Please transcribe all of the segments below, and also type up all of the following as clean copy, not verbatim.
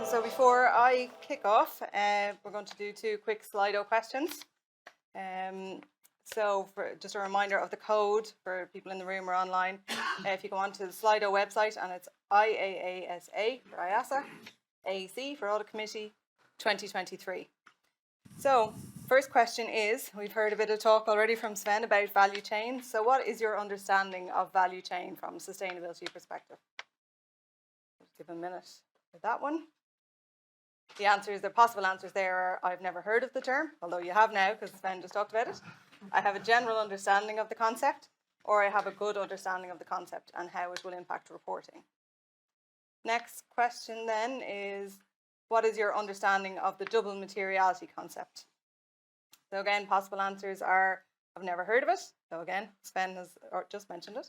So before I kick off, we're going to do 2 quick Slido questions. So for just a reminder of the code for people in the room or online, if you go onto the Slido website, and it's IAASA for IAASA, AEC for Audit Committee 2023. So first question is, we've heard a bit of talk already from Sven about value chain. So what is your understanding of value chain from a sustainability perspective? Just give a minute for that one. The possible answers there are, I've never heard of the term, although you have now because Sven just talked about it. I have a general understanding of the concept, or I have a good understanding of the concept and how it will impact reporting. Next question then is, what is your understanding of the double materiality concept? So again, possible answers are, I've never heard of it. So again, Sven has just mentioned it.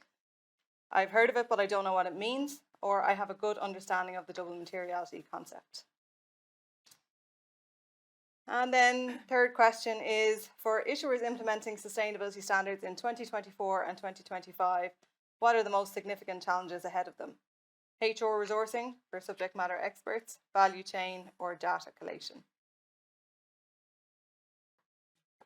I've heard of it, but I don't know what it means, or I have a good understanding of the double materiality concept. And then third question is, for issuers implementing sustainability standards in 2024 and 2025, what are the most significant challenges ahead of them? HR resourcing for subject matter experts, value chain, or data collation?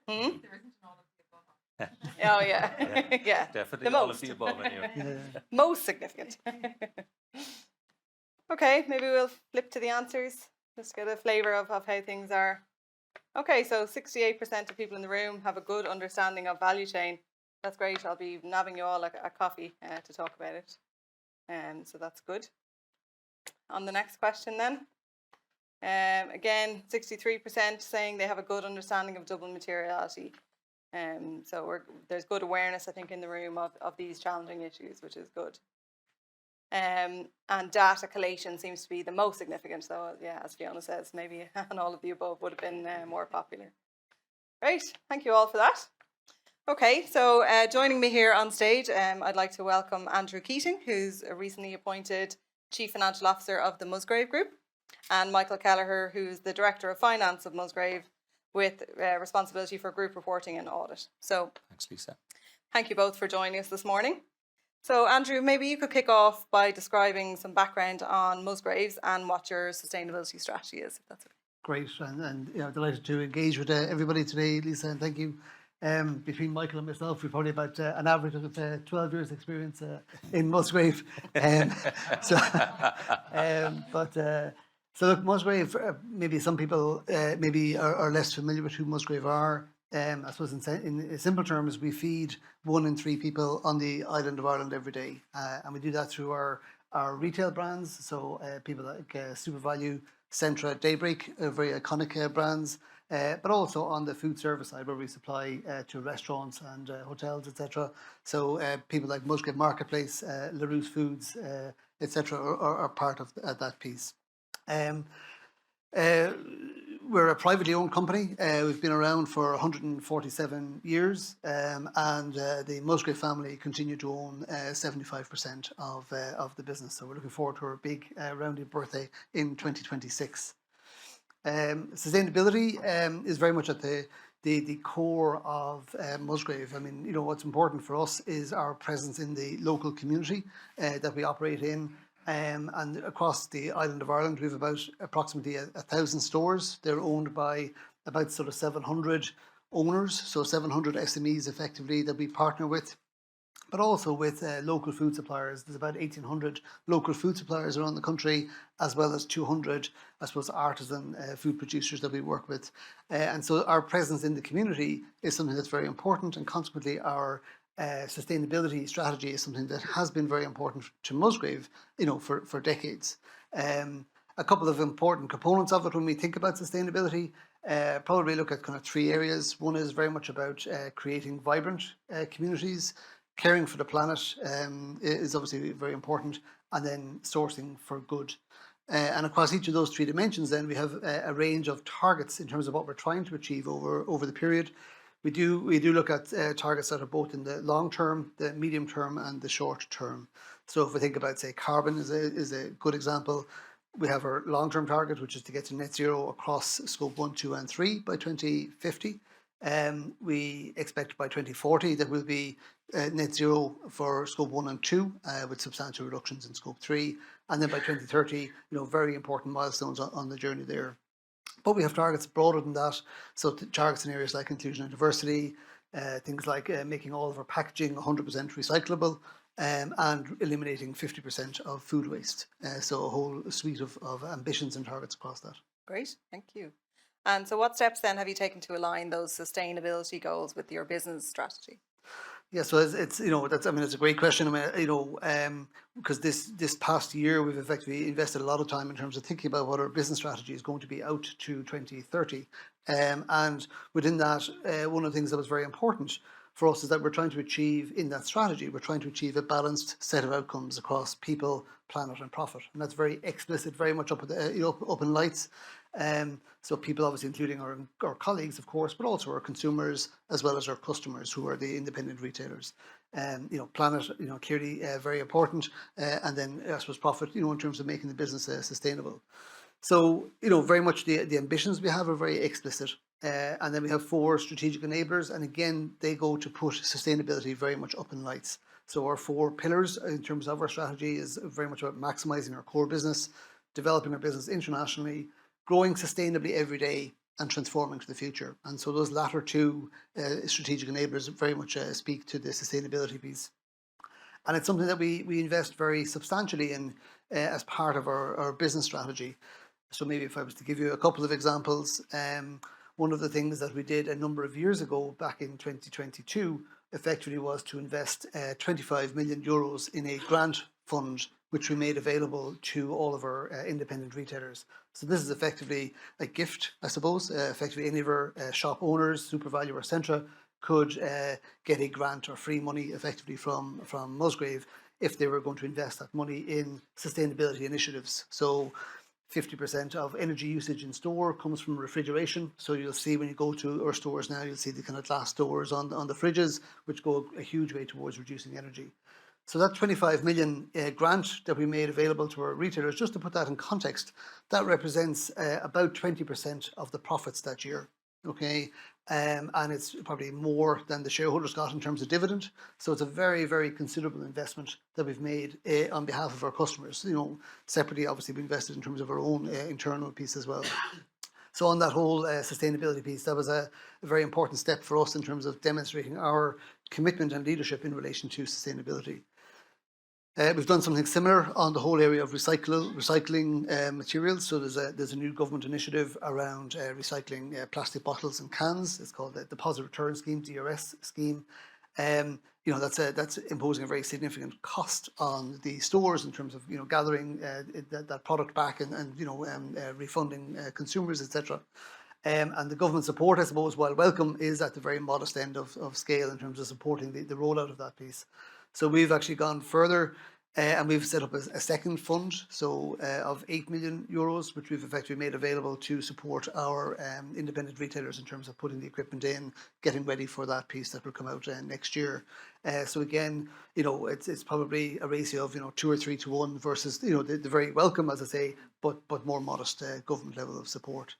There isn't an all of the above. Oh yeah, yeah. Definitely the all most. of the above anyway. Most significant. Okay, maybe we'll flip to the answers, just to get a flavour of how things are. Okay, so 68% of people in the room have a good understanding of value chain. That's great. I'll be nabbing you all a coffee to talk about it. So that's good. On the next question then. Again, 63% saying they have a good understanding of double materiality. So there's good awareness, I think, in the room of these challenging issues, which is good. And data collation seems to be the most significant. So yeah, as Fiona says, maybe and all of the above would have been more popular. Great, thank you all for that. Okay, so joining me here on stage, I'd like to welcome Andrew Keating, who's a recently appointed Chief Financial Officer of the Musgrave Group, and Michael Kelleher, who's the Director of Finance of Musgrave, with responsibility for group reporting and audit. So Thanks, Lisa. Thank you both for joining us this morning. So Andrew, maybe you could kick off by describing some background on Musgraves and what your sustainability strategy is, if that's okay. Great, and delighted to engage with everybody today, Lisa, and thank you. Between Michael and myself, we've probably about an average of 12 years experience in Musgrave. So look, Musgrave, maybe some people maybe are less familiar with who Musgrave are. I suppose in simple terms, we feed 1 in 3 people on the island of Ireland every day. And we do that through our retail brands, so people like SuperValue, Centra, Daybreak, very iconic brands, but also on the food service side where we supply to restaurants and hotels, etc. So people like Musgrave Marketplace, LaRousse Foods, etc. are part of that piece. We're a privately owned company. We've been around for 147 years, and the Musgrave family continue to own 75% of the business. So we're looking forward to our big rounded birthday in 2026. Sustainability is very much at the core of Musgrave. I mean, what's important for us is our presence in the local community that we operate in. And across the island of Ireland, we have about approximately 1,000 stores. They're owned by about sort of 700 owners, so 700 SMEs effectively that we partner with, but also with local food suppliers. There's about 1,800 local food suppliers around the country, as well as 200, I suppose, artisan food producers that we work with. And so our presence in the community is something that's very important, and consequently our sustainability strategy is something that has been very important to Musgrave, for decades. A couple of important components of it when we think about sustainability, probably look at kind of 3 areas. One is very much about creating vibrant communities. Caring for the planet is obviously very important, and then sourcing for good. And across each of those 3 dimensions, then we have a range of targets in terms of what we're trying to achieve over the period. We do look at targets that are both in the long term, the medium term, and the short term. So if we think about, say, carbon is a good example, we have our long term target, which is to get to net zero across scope 1, 2, and 3 by 2050. We expect by 2040 that we'll be net zero for scope 1 and 2, with substantial reductions in scope 3. And then by 2030, very important milestones on the journey there. But we have targets broader than that. So targets in areas like inclusion and diversity, things like making all of our packaging 100% recyclable, and eliminating 50% of food waste. So a whole suite of ambitions and targets across that. Great, thank you. And so what steps then have you taken to align those sustainability goals with your business strategy? Yeah, so it's it's a great question. Because this past year we've effectively invested a lot of time in terms of thinking about what our business strategy is going to be out to 2030. And within that, one of the things that was very important for us is that we're trying to achieve in that strategy, we're trying to achieve a balanced set of outcomes across people, planet, and profit, and that's very explicit, very much up in lights. So people, obviously, including our colleagues, of course, but also our consumers as well as our customers, who are the independent retailers. Planet, clearly very important, and then I suppose profit, in terms of making the business sustainable. So, very much the ambitions we have are very explicit. And then we have 4 strategic enablers, and again, they go to put sustainability very much up in lights. So our 4 pillars in terms of our strategy is very much about maximising our core business, developing our business internationally, growing sustainably every day, and transforming to the future. And so those latter 2 strategic enablers very much speak to the sustainability piece. And it's something that we invest very substantially in as part of our business strategy. So maybe if I was to give you a couple of examples, one of the things that we did a number of years ago, back in 2022, effectively was to invest 25 million euros in a grant fund, which we made available to all of our independent retailers. So this is effectively a gift, I suppose. Effectively, any of our shop owners, SuperValu or Centra, could get a grant or free money effectively from Musgrave if they were going to invest that money in sustainability initiatives. So 50% of energy usage in store comes from refrigeration. So you'll see when you go to our stores now, you'll see the kind of glass doors on the fridges, which go a huge way towards reducing energy. So that 25 million grant that we made available to our retailers, just to put that in context, that represents about 20% of the profits that year. Okay, and it's probably more than the shareholders got in terms of dividend. So it's a very, very considerable investment that we've made on behalf of our customers. Separately, obviously, we invested in terms of our own internal piece as well. So on that whole sustainability piece, that was a very important step for us in terms of demonstrating our commitment and leadership in relation to sustainability. We've done something similar on the whole area of recycling materials. So there's a new government initiative around recycling plastic bottles and cans. It's called the Deposit Return Scheme, DRS scheme. That's imposing a very significant cost on the stores in terms of gathering that product back and refunding consumers, etc. And the government support, I suppose, while welcome, is at the very modest end of scale in terms of supporting the rollout of that piece. So we've actually gone further, and we've set up a second fund, so of 8 million euros, which we've effectively made available to support our independent retailers in terms of putting the equipment in, getting ready for that piece that will come out next year. So again, it's probably a ratio of 2 or 3 to 1 versus the very welcome, as I say, but more modest government level of support.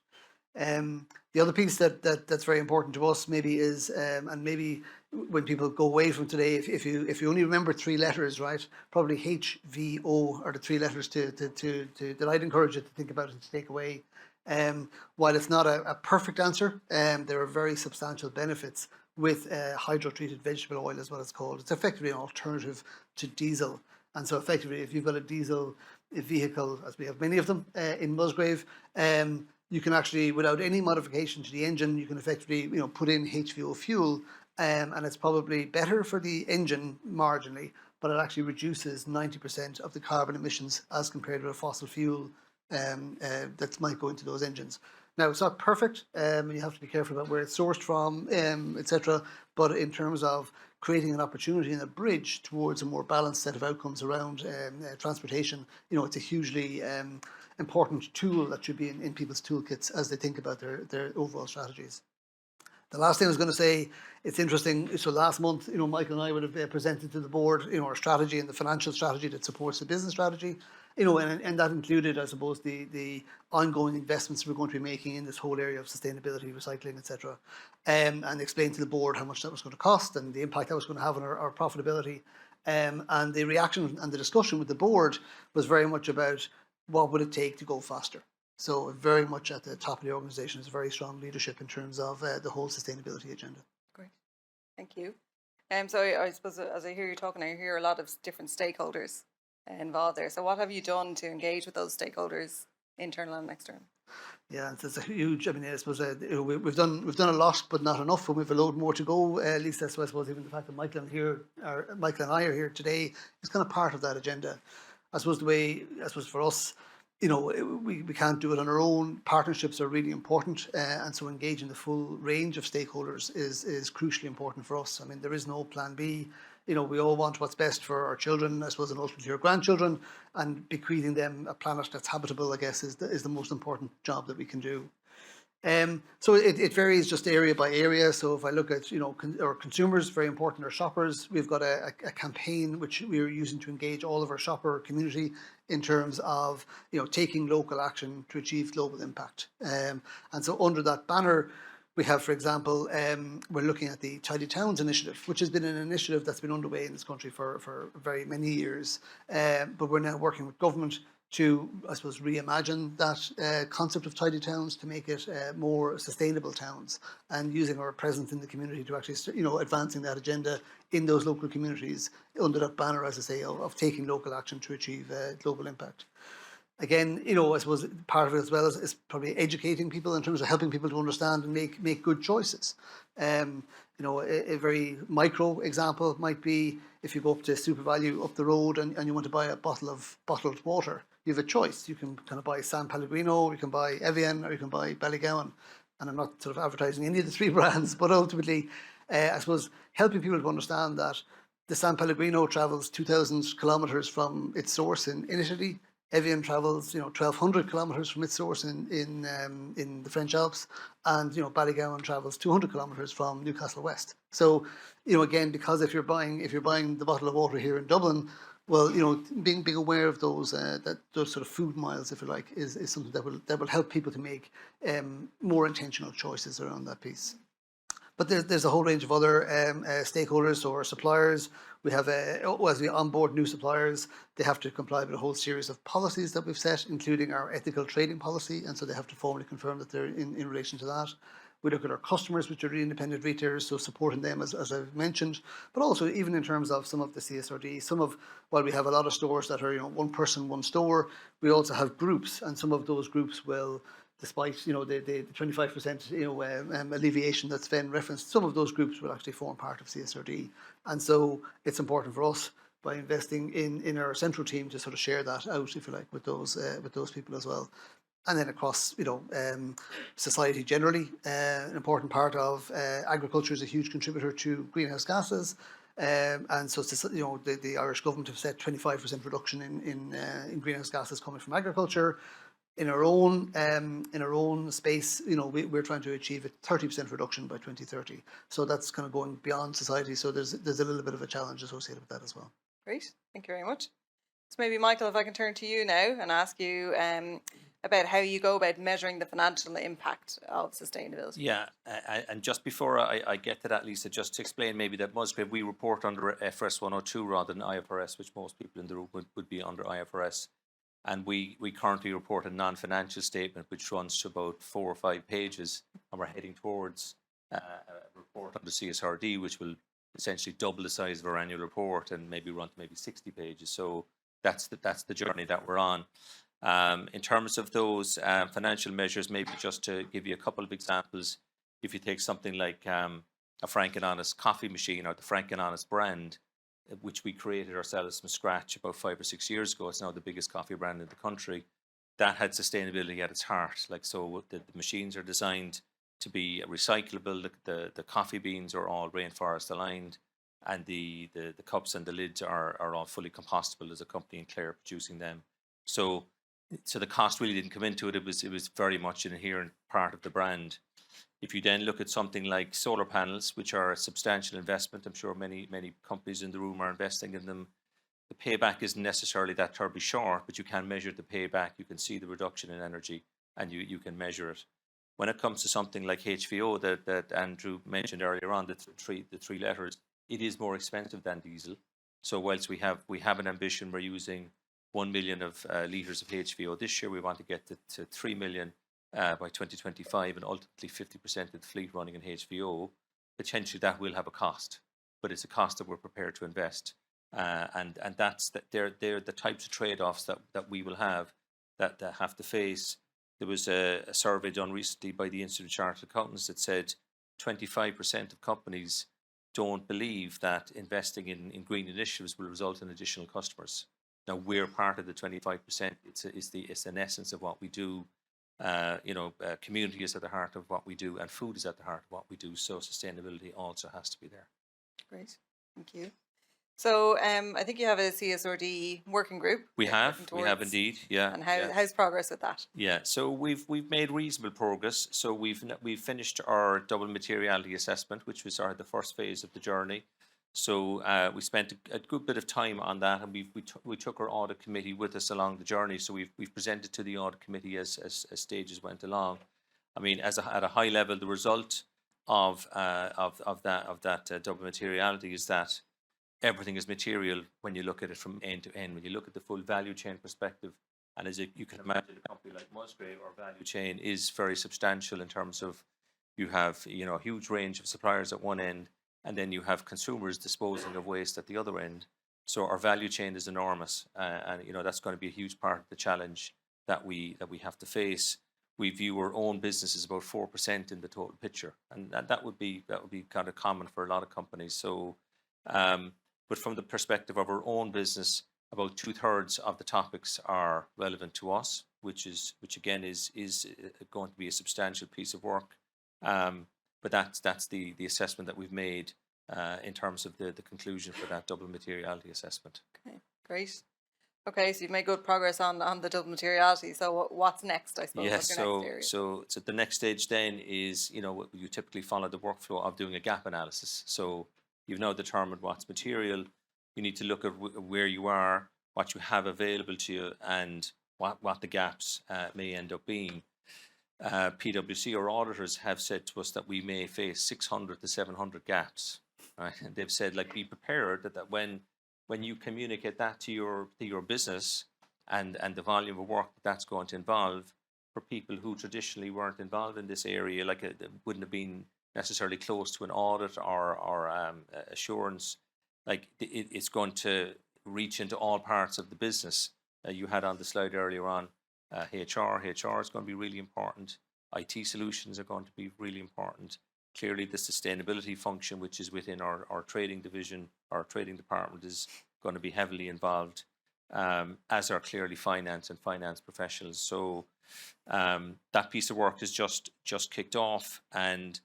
The other piece that's very important to us maybe is, and maybe when people go away from today, if you only remember 3 letters, right, probably HVO are the 3 letters that I'd encourage you to think about and to take away. While it's not a perfect answer, there are very substantial benefits with hydro-treated vegetable oil, is what it's called. It's effectively an alternative to diesel. And so effectively, if you've got a diesel vehicle, as we have many of them in Musgrave, you can actually, without any modification to the engine, you can effectively put in HVO fuel, and it's probably better for the engine marginally, but it actually reduces 90% of the carbon emissions as compared to a fossil fuel that might go into those engines. Now, it's not perfect, and you have to be careful about where it's sourced from, etc. But in terms of creating an opportunity and a bridge towards a more balanced set of outcomes around transportation, it's a hugely important tool that should be in people's toolkits as they think about their overall strategies. The last thing I was going to say, it's interesting. So last month, Michael and I would have presented to the board, our strategy and the financial strategy that supports the business strategy, and that included, I suppose, the ongoing investments we're going to be making in this whole area of sustainability, recycling, etc., and explained to the board how much that was going to cost and the impact that was going to have on our profitability. And the reaction and the discussion with the board was very much about what would it take to go faster. So very much at the top of the organisation is very strong leadership in terms of the whole sustainability agenda. Great, thank you. So I suppose as I hear you talking, I hear a lot of different stakeholders involved there. So what have you done to engage with those stakeholders, internal and external? Yeah, it's a huge. I mean, I suppose we've done a lot, but not enough, and we've a load more to go. At least that's why I suppose even the fact that Michael and I are here today is kind of part of that agenda. I suppose for us, we can't do it on our own. Partnerships are really important, and so engaging the full range of stakeholders is crucially important for us. I mean, there is no plan B. We all want what's best for our children, I suppose, and ultimately our grandchildren, and bequeathing them a planet that's habitable, I guess, is the most important job that we can do. So it varies just area by area. So if I look at, our consumers, very important, our shoppers, we've got a campaign which we're using to engage all of our shopper community in terms of, taking local action to achieve global impact. And so under that banner, we have, for example, we're looking at the Tidy Towns initiative, which has been an initiative that's been underway in this country for very many years. But we're now working with government to, I suppose, reimagine that concept of tidy towns to make it more sustainable towns, and using our presence in the community to actually, advancing that agenda in those local communities under that banner, as I say, of taking local action to achieve global impact. Again, I suppose part of it as well is probably educating people in terms of helping people to understand and make good choices. A very micro example might be if you go up to Super Value up the road and you want to buy a bottle of bottled water, you have a choice. You can kind of buy San Pellegrino, you can buy Evian, or you can buy Ballygowan. And I'm not sort of advertising any of the three brands, but ultimately, I suppose helping people to understand that the San Pellegrino travels 2,000 kilometres from its source in Italy. Evian travels, 1,200 kilometres from its source in the French Alps, and Ballygowan travels 200 kilometres from Newcastle West. So, again, because if you're buying the bottle of water here in Dublin, well, being aware of those sort of food miles, if you like, is something that will help people to make more intentional choices around that piece. But there's a whole range of other stakeholders or suppliers. We have, as we onboard new suppliers, they have to comply with a whole series of policies that we've set, including our ethical trading policy, and so they have to formally confirm that they're in relation to that. We look at our customers, which are the independent retailers, so supporting them, as I've mentioned, but also even in terms of some of the CSRD, while we have a lot of stores that are, one person, one store, we also have groups, and some of those groups will, despite the 25% alleviation that Sven referenced, some of those groups will actually form part of CSRD, and so it's important for us by investing in our central team to sort of share that out, if you like, with those people as well. And then across, society generally, an important part of agriculture is a huge contributor to greenhouse gases. And so, the Irish government have set 25% reduction in greenhouse gases coming from agriculture. In our own space, we're trying to achieve a 30% reduction by 2030. So that's kind of going beyond society. So there's a little bit of a challenge associated with that as well. Great, thank you very much. So maybe Michael, if I can turn to you now and ask you about how you go about measuring the financial impact of sustainability. Yeah, and just before I get to that, Lisa, just to explain maybe that Musgrave, we report under FRS 102 rather than IFRS, which most people in the room would be under IFRS. And we currently report a non-financial statement which runs to about 4 or 5 pages, and we're heading towards a report on the CSRD, which will essentially double the size of our annual report and maybe run to maybe 60 pages. So that's the journey that we're on. In terms of those financial measures, maybe just to give you a couple of examples, if you take something like a Frank and Honest coffee machine, or the Frank and Honest brand, which we created ourselves from scratch about 5 or 6 years ago. It's now the biggest coffee brand in the country. That had sustainability at its heart. So the machines are designed to be recyclable. The coffee beans are all rainforest aligned, and the cups and the lids are all fully compostable. There's a company in Clare producing them. So the cost really didn't come into it. It was very much an inherent part of the brand. If you then look at something like solar panels, which are a substantial investment, I'm sure many companies in the room are investing in them. The payback isn't necessarily that terribly short, but you can measure the payback. You can see the reduction in energy, and you can measure it. When it comes to something like HVO that Andrew mentioned earlier on, the three letters, it is more expensive than diesel. So whilst we have an ambition, we're using 1 million of litres of HVO this year. We want to get to 3 million by 2025, and ultimately 50% of the fleet running in HVO. Potentially that will have a cost, but it's a cost that we're prepared to invest. And that's that. They're the types of trade-offs that we will have that have to face. There was a survey done recently by the Institute of Chartered Accountants that said 25% of companies don't believe that investing in green initiatives will result in additional customers. Now, we're part of the 25%. It's an essence of what we do. Community is at the heart of what we do, and food is at the heart of what we do. So sustainability also has to be there. Great, thank you. So I think you have a CSRD working group. We have indeed, yeah. And how's progress with that? Yeah, so we've made reasonable progress. So we've finished our double materiality assessment, which was the first phase of the journey. So we spent a good bit of time on that, and we took our audit committee with us along the journey. So we've presented to the audit committee as stages went along. I mean, at a high level, the result of that double materiality is that everything is material when you look at it from end to end. When you look at the full value chain perspective, and as you can imagine, a company like Musgrave, our value chain is very substantial in terms of you have a huge range of suppliers at one end, and then you have consumers disposing of waste at the other end. So our value chain is enormous, and that's going to be a huge part of the challenge that we have to face. We view our own business as about 4% in the total picture, and that would be kind of common for a lot of companies. So. But from the perspective of our own business, about 2/3 of the topics are relevant to us, which again is going to be a substantial piece of work. But that's the assessment that we've made in terms of the conclusion for that double materiality assessment. Okay, great. Okay, so you've made good progress on the double materiality. So what's next, I suppose? Yes, what's your next area? so the next stage then is, you typically follow the workflow of doing a gap analysis. So you've now determined what's material. You need to look at where you are, what you have available to you, and what the gaps may end up being. PwC, our auditors, have said to us that we may face 600 to 700 gaps. Right? And they've said, be prepared that when you communicate that to your business and the volume of work that's going to involve, for people who traditionally weren't involved in this area, it wouldn't have been necessarily close to an audit or assurance, it's going to reach into all parts of the business. You had on the slide earlier on HR is going to be really important. IT solutions are going to be really important. Clearly the sustainability function, which is within our trading division, our trading department, is going to be heavily involved, as are clearly finance and finance professionals. So that piece of work is just kicked off, and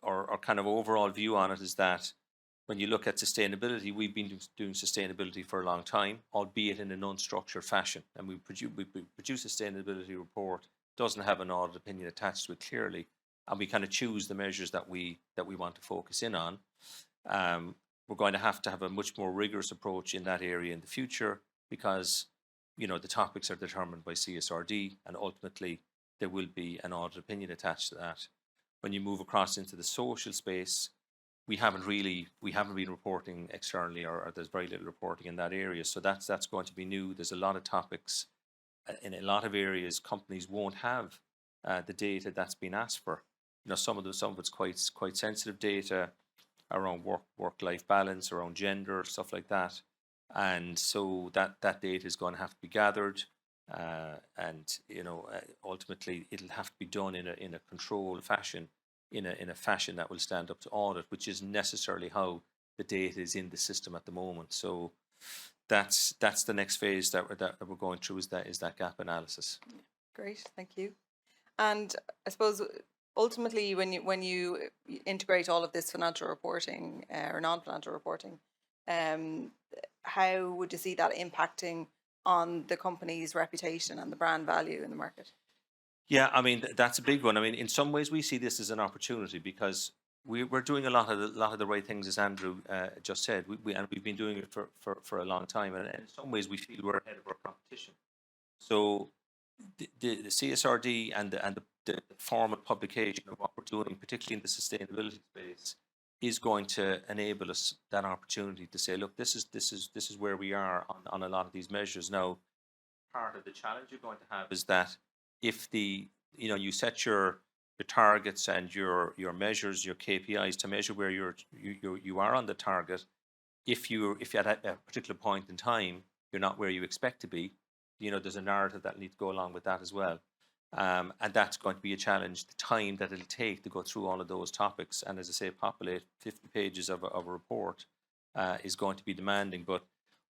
our kind of overall view on it is that when you look at sustainability, we've been doing sustainability for a long time, albeit in an unstructured fashion. And we produce a sustainability report, doesn't have an audit opinion attached to it clearly, and we kind of choose the measures that we want to focus in on. We're going to have a much more rigorous approach in that area in the future, because the topics are determined by CSRD, and ultimately there will be an audit opinion attached to that. When you move across into the social space, we haven't been reporting externally, or there's very little reporting in that area. So that's going to be new. There's a lot of topics in a lot of areas. Companies won't have the data that's been asked for. Some of it's quite sensitive data around work-life balance, around gender, stuff like that. And so that data is going to have to be gathered. And ultimately it'll have to be done in a controlled fashion, in a fashion that will stand up to audit, which isn't necessarily how the data is in the system at the moment. So that's the next phase that we're going through, is that gap analysis. Great, thank you. And I suppose ultimately, when you integrate all of this financial reporting or non-financial reporting, how would you see that impacting on the company's reputation and the brand value in the market? Yeah, I mean that's a big one. I mean, in some ways we see this as an opportunity because we're doing a lot of the right things, as Andrew just said. And we've been doing it for a long time, and in some ways we feel we're ahead of our competition. So the CSRD and the formal publication of what we're doing, particularly in the sustainability space, is going to enable us that opportunity to say, look, this is where we are on a lot of these measures. Now, part of the challenge you're going to have is that if you set your targets and your measures, your KPIs to measure where you are on the target, if you at a particular point in time you're not where you expect to be, there's a narrative that needs to go along with that as well. And that's going to be a challenge, the time that it'll take to go through all of those topics. And as I say, populate 50 pages of a report is going to be demanding. But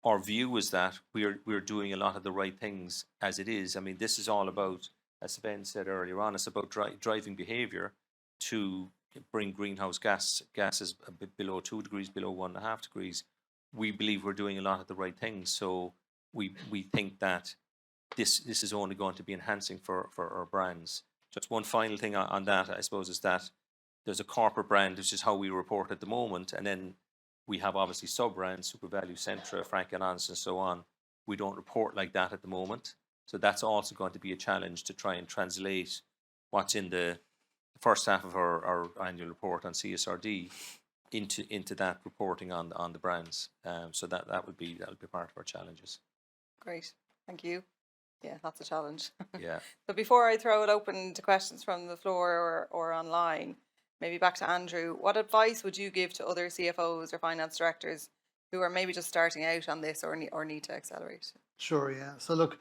our view is that we're doing a lot of the right things as it is. I mean, this is all about, as Sven said earlier on, it's about driving behaviour to bring greenhouse gases a bit below 2 degrees, below 1.5 degrees. We believe we're doing a lot of the right things. So we think that this is only going to be enhancing for our brands. Just one final thing on that, I suppose, is that there's a corporate brand, which is how we report at the moment, and then we have obviously sub-brands, SuperValu, Centra, Frank and Honest, and so on. We don't report like that at the moment. So that's also going to be a challenge to try and translate what's in the first half of our annual report on CSRD into that reporting on the brands. So that would be part of our challenges. Great, thank you. Yeah, that's a challenge. Yeah. So before I throw it open to questions from the floor or online, maybe back to Andrew, what advice would you give to other CFOs or finance directors who are maybe just starting out on this or need to accelerate? Sure, yeah. So look,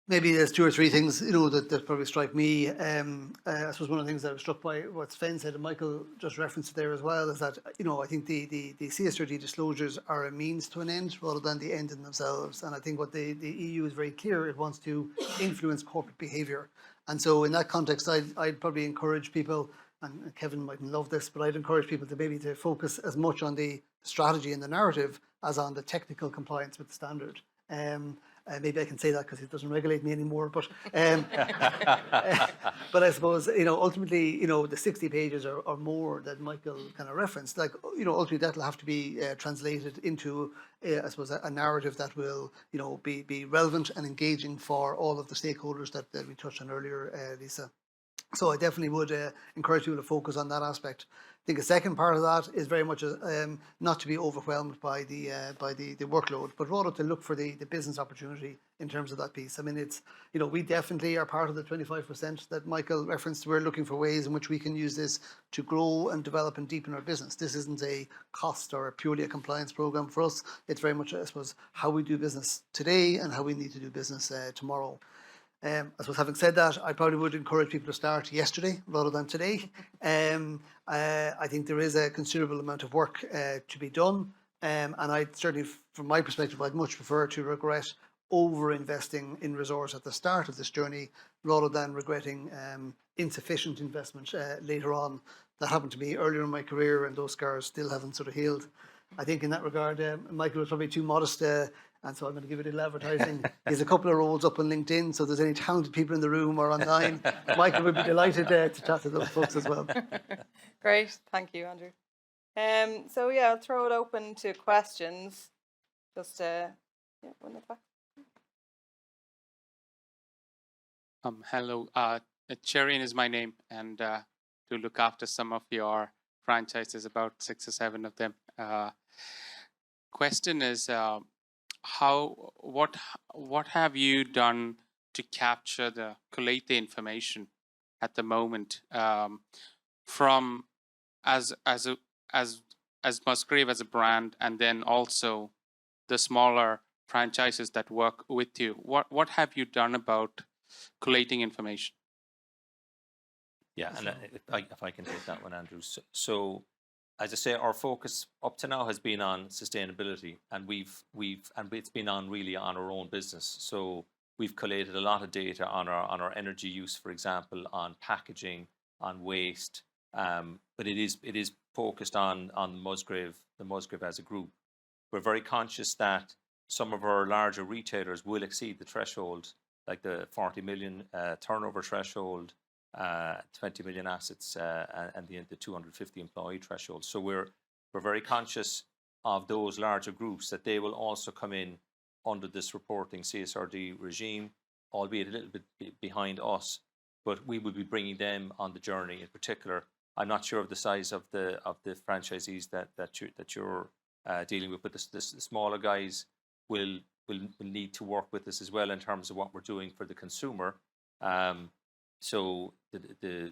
maybe there's 2 or 3 things, that probably strike me. I suppose one of the things that I was struck by what Sven said, and Michael just referenced there as well, is that, I think the CSRD disclosures are a means to an end rather than the end in themselves. And I think what the EU is very clear, it wants to influence corporate behaviour. And so in that context, I'd probably encourage people, and Kevin mightn't love this, but I'd encourage people to maybe to focus as much on the strategy and the narrative as on the technical compliance with the standard. Maybe I can say that because it doesn't regulate me anymore. But but I suppose ultimately the 60 pages or more that Michael kind of referenced, like ultimately that'll have to be translated into I suppose a narrative that will be relevant and engaging for all of the stakeholders that we touched on earlier, Lisa. So I definitely would encourage people to focus on that aspect. I think a second part of that is very much not to be overwhelmed by the workload, but rather to look for the business opportunity in terms of that piece. I mean, it's we definitely are part of the 25% that Michael referenced. We're looking for ways in which we can use this to grow and develop and deepen our business. This isn't a cost or purely a compliance program for us. It's very much, I suppose, how we do business today and how we need to do business tomorrow. I suppose having said that, I probably would encourage people to start yesterday rather than today. I think there is a considerable amount of work to be done. And I certainly, from my perspective, I'd much prefer to regret over-investing in resource at the start of this journey rather than regretting insufficient investment later on. That happened to me earlier in my career, and those scars still haven't sort of healed. I think in that regard, Michael was probably too modest, and so I'm going to give it a little advertising. He has a couple of roles up on LinkedIn, so if there's any talented people in the room or online, Michael would be delighted to chat to those folks as well. Great, thank you, Andrew. So yeah, I'll throw it open to questions. Just one at the back. Hello, Cherian is my name, and to look after some of your franchises, about 6 or 7 of them. Question is, what have you done to collate the information at the moment from as Musgrave as a brand, and then also the smaller franchises that work with you? What have you done about collating information? Yeah, and if I can take that one, Andrew. So as I say, our focus up to now has been on sustainability, and it's been really on our own business. So we've collated a lot of data on our energy use, for example, on packaging, on waste. But it is focused on the Musgrave as a group. We're very conscious that some of our larger retailers will exceed the threshold like the 40 million turnover threshold, 20 million assets, and the 250 employee threshold. So we're very conscious of those larger groups, that they will also come in under this reporting CSRD regime, albeit a little bit behind us, but we will be bringing them on the journey. In particular, I'm not sure of the size of the franchisees that you're dealing with, but the smaller guys will need to work with us as well in terms of what we're doing for the consumer. So the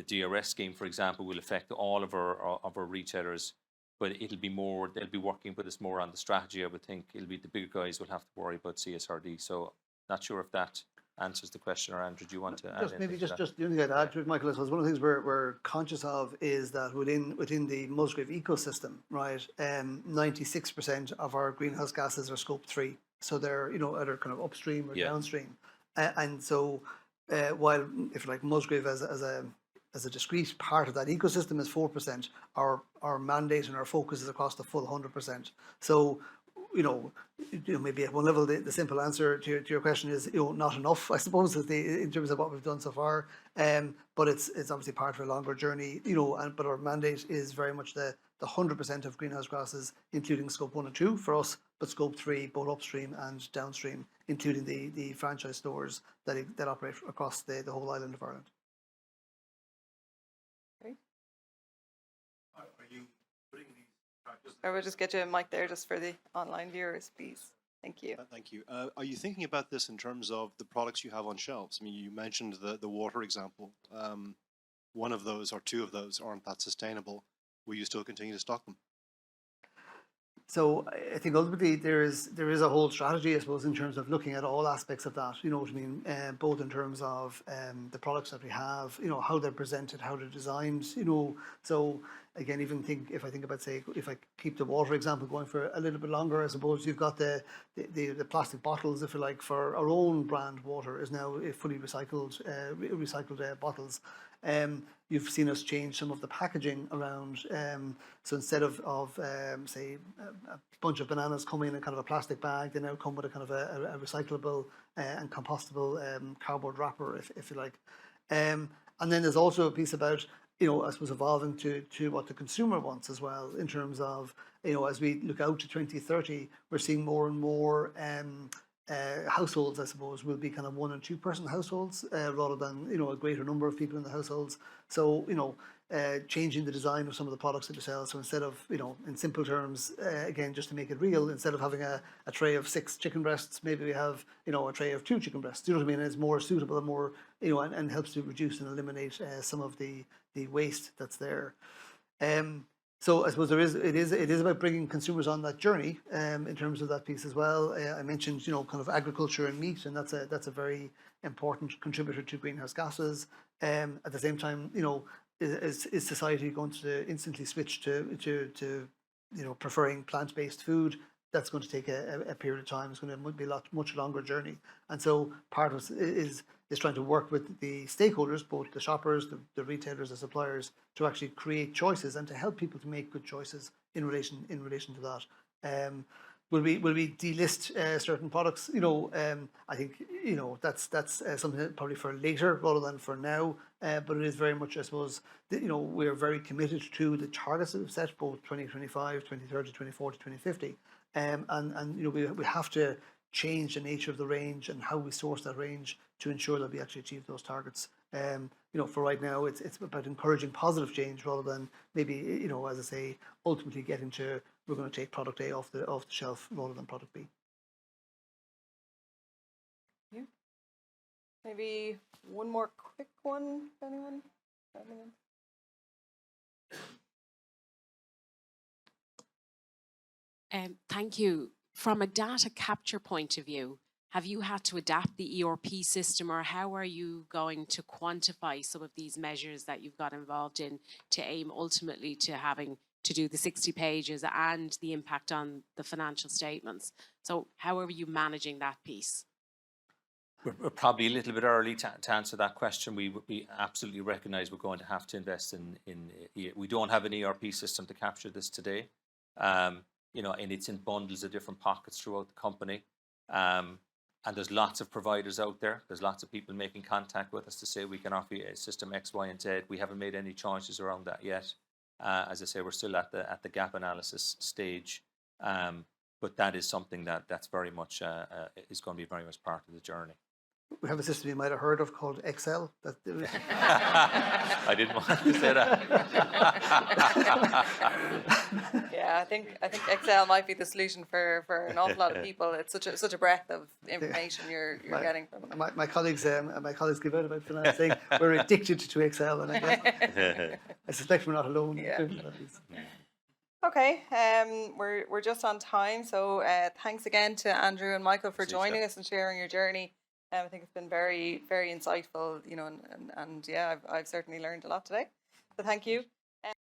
DRS scheme, for example, will affect all of our retailers, but it'll be more, they'll be working with us more on the strategy. I would think it'll be the bigger guys will have to worry about CSRD. So not sure if that answers the question. Or Andrew, do you want to add anything to that? Just the only thing I'd add to it, Michael, I suppose one of the things we're conscious of is that within the Musgrave ecosystem, right, 96% of our greenhouse gases are scope 3. So they're, either kind of upstream or downstream. And so while, if you like, Musgrave as a discrete part of that ecosystem is 4%, our mandate and our focus is across the full 100%. So maybe at one level, the simple answer to your question is, not enough, I suppose, in terms of what we've done so far. But it's obviously part of a longer journey, but our mandate is very much the 100% of greenhouse gases, including scope 1 and 2 for us, but scope 3, both upstream and downstream, including the franchise stores that operate across the whole island of Ireland. Or we'll just get you a mic there just for the online viewers, please. Thank you. Thank you. Are you thinking about this in terms of the products you have on shelves? I mean, you mentioned the water example. One of those or two of those aren't that sustainable. Will you still continue to stock them? So I think ultimately there is a whole strategy, I suppose, in terms of looking at all aspects of that. You know what I mean? Both in terms of the products that we have, how they're presented, how they're designed. So again, if I think about, say, if I keep the water example going for a little bit longer, I suppose you've got the plastic bottles, if you like, for our own brand water is now fully recycled bottles. You've seen us change some of the packaging around. So instead of say a bunch of bananas coming in kind of a plastic bag, they now come with a kind of a recyclable and compostable cardboard wrapper, if you like. And then there's also a piece about, I suppose, evolving to what the consumer wants as well, in terms of, as we look out to 2030, we're seeing more and more households, I suppose, will be kind of 1 and 2 person households rather than, a greater number of people in the households. So, changing the design of some of the products that we sell. So instead of, in simple terms, again, just to make it real, instead of having a tray of 6 chicken breasts, maybe we have, a tray of 2 chicken breasts. Do you know what I mean? It's more suitable and more, and helps to reduce and eliminate some of the waste that's there. So I suppose it is about bringing consumers on that journey in terms of that piece as well. I mentioned, kind of agriculture and meat, and that's a very important contributor to greenhouse gases. At the same time, is society going to instantly switch to preferring plant-based food? That's going to take a period of time. It's going to be a much longer journey. And so part of it is trying to work with the stakeholders, both the shoppers, the retailers, the suppliers, to actually create choices and to help people to make good choices in relation to that. Will we delist certain products? I think that's something that probably for later rather than for now. But it is very much, I suppose, we're very committed to the targets that we've set, both 2025, 2030, 2040, 2050. And we have to change the nature of the range and how we source that range to ensure that we actually achieve those targets. For right now, it's about encouraging positive change rather than maybe, as I say, ultimately getting to, we're going to take product A off the shelf rather than product B. Yeah. Maybe one more quick one, anyone? Thank you. From a data capture point of view, have you had to adapt the ERP system, or how are you going to quantify some of these measures that you've got involved in to aim ultimately to having to do the 60 pages and the impact on the financial statements? So how are you managing that piece? We're probably a little bit early to answer that question. We absolutely recognise we're going to have to invest in we don't have an ERP system to capture this today. And it's in bundles of different pockets throughout the company. and there's lots of providers out there. There's lots of people making contact with us to say we can offer you a system X, Y, and Z. We haven't made any choices around that yet. As I say, we're still at the gap analysis stage, but that is something that's very much is going to be very much part of the journey. We have a system you might have heard of called Excel. I didn't want to say that. Yeah, I think Excel might be the solution for an awful lot of people. It's such a breadth of information you're getting from them. My colleagues give out about finance saying we're addicted to Excel, and I suspect we're not alone. Yeah. Okay, we're just on time, so thanks again to Andrew and Michael for joining us and sharing your journey. I think it's been very, very insightful, and yeah, I've certainly learned a lot today. So thank you.